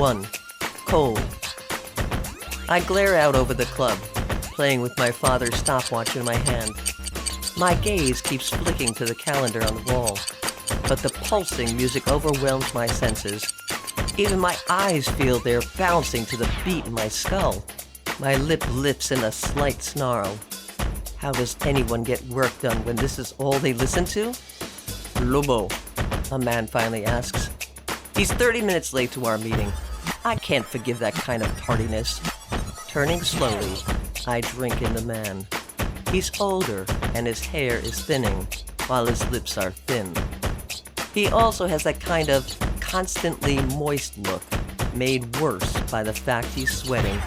1. Cold. I glare out over the club, playing with my father's stopwatch in my hand. My gaze keeps flicking to the calendar on the wall, but the pulsing music overwhelms my senses. Even my eyes feel they're bouncing to the beat in my skull. My lip lifts in a slight snarl. How does anyone get work done when this is all they listen to? Lobo, a man finally asks. He's 30 minutes late to our meeting. I can't forgive that kind of tardiness. Turning slowly, I drink in the man. He's older, and his hair is thinning, while his lips are thin. He also has that kind of constantly moist look, made worse by the fact he's sweating.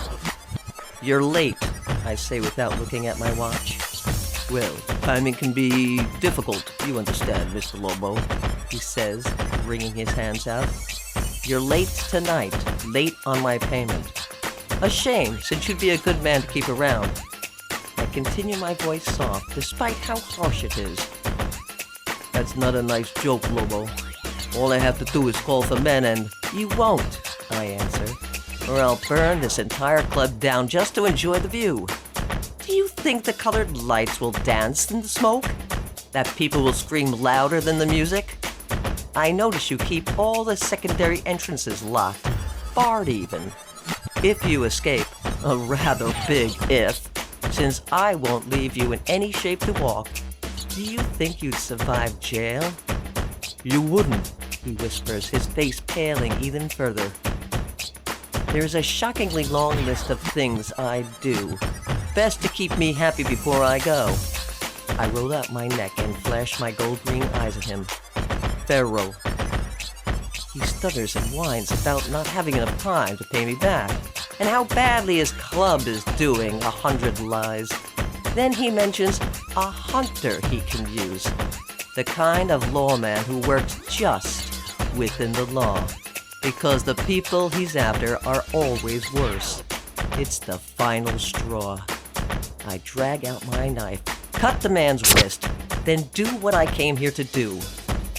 You're late, I say without looking at my watch. Well, timing can be difficult, you understand, Mr. Lobo, he says, wringing his hands out. You're late tonight, late on my payment. A shame, since you'd be a good man to keep around. I continue my voice soft, despite how harsh it is. That's not a nice joke, Lobo. All I have to do is call for men and... You won't, I answer, or I'll burn this entire club down just to enjoy the view. Do you think the colored lights will dance in the smoke? That people will scream louder than the music? I notice you keep all the secondary entrances locked, barred even. If you escape, a rather big if, since I won't leave you in any shape to walk, do you think you'd survive jail? You wouldn't, he whispers, his face paling even further. There's a shockingly long list of things I'd do. Best to keep me happy before I go. I roll out my neck and flash my gold-green eyes at him. Pharaoh. He stutters and whines about not having enough time to pay me back, and how badly his club is doing 100 lies. Then he mentions a hunter he can use, the kind of lawman who works just within the law, because the people he's after are always worse. It's the final straw. I drag out my knife, cut the man's wrist, then do what I came here to do.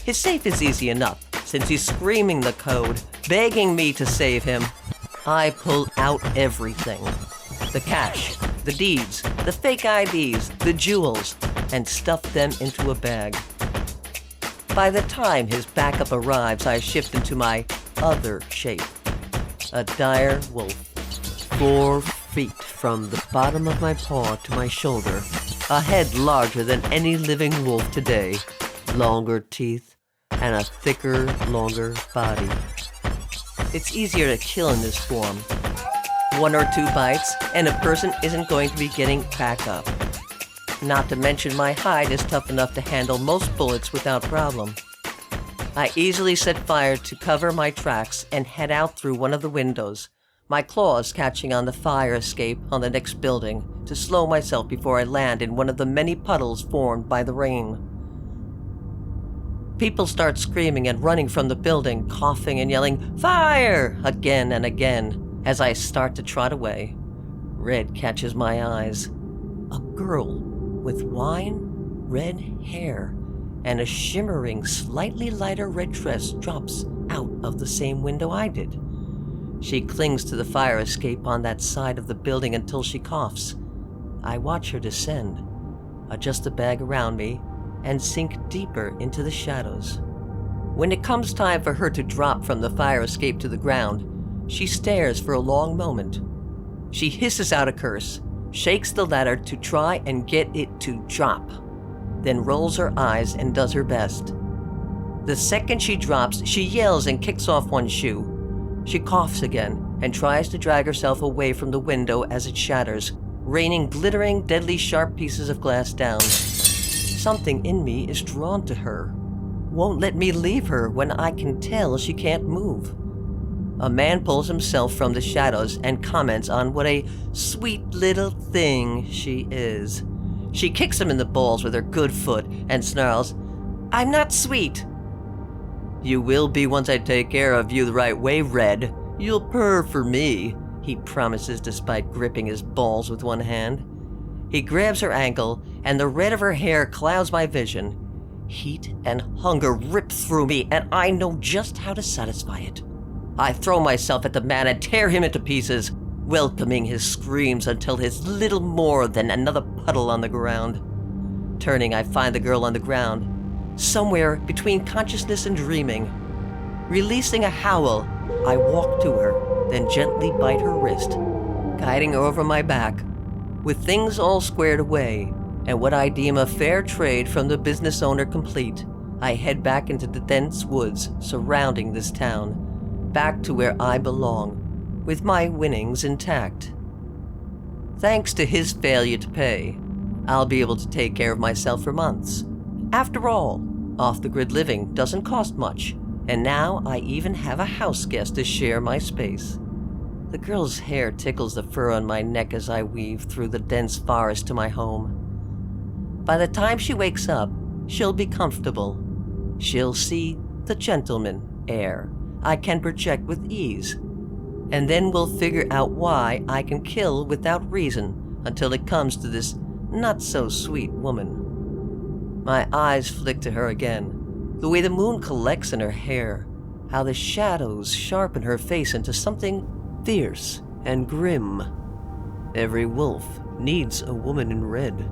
His safe is easy enough, since he's screaming the code, begging me to save him. I pull out everything. The cash, the deeds, the fake IDs, the jewels, and stuff them into a bag. By the time his backup arrives, I shift into my other shape. A dire wolf. 4 feet from the bottom of my paw to my shoulder. A head larger than any living wolf today. Longer teeth, and a thicker, longer body. It's easier to kill in this form. 1 or 2 bites, and a person isn't going to be getting back up. Not to mention my hide is tough enough to handle most bullets without problem. I easily set fire to cover my tracks and head out through one of the windows, my claws catching on the fire escape on the next building to slow myself before I land in one of the many puddles formed by the rain. People start screaming and running from the building, coughing and yelling, "Fire!" again and again as I start to trot away. Red catches my eyes. A girl with wine red hair and a shimmering, slightly lighter red dress drops out of the same window I did. She clings to the fire escape on that side of the building until she coughs. I watch her descend, adjust the bag around me, and sink deeper into the shadows. When it comes time for her to drop from the fire escape to the ground, she stares for a long moment. She hisses out a curse, shakes the ladder to try and get it to drop, then rolls her eyes and does her best. The second she drops, she yells and kicks off one shoe. She coughs again and tries to drag herself away from the window as it shatters, raining glittering, deadly sharp pieces of glass down. Something in me is drawn to her, won't let me leave her when I can tell she can't move. A man pulls himself from the shadows and comments on what a sweet little thing she is. She kicks him in the balls with her good foot and snarls, "I'm not sweet." "You will be once I take care of you the right way, Red. You'll purr for me," he promises despite gripping his balls with one hand. He grabs her ankle, and the red of her hair clouds my vision. Heat and hunger rip through me, and I know just how to satisfy it. I throw myself at the man and tear him into pieces, welcoming his screams until he's little more than another puddle on the ground. Turning, I find the girl on the ground, somewhere between consciousness and dreaming. Releasing a howl, I walk to her, then gently bite her wrist, guiding her over my back. With things all squared away, and what I deem a fair trade from the business owner complete, I head back into the dense woods surrounding this town, back to where I belong, with my winnings intact. Thanks to his failure to pay, I'll be able to take care of myself for months. After all, off-the-grid living doesn't cost much, and now I even have a house guest to share my space. The girl's hair tickles the fur on my neck as I weave through the dense forest to my home. By the time she wakes up, she'll be comfortable. She'll see the gentleman air I can project with ease. And then we'll figure out why I can kill without reason until it comes to this not-so-sweet woman. My eyes flick to her again, the way the moon collects in her hair, how the shadows sharpen her face into something fierce and grim. Every wolf needs a woman in red.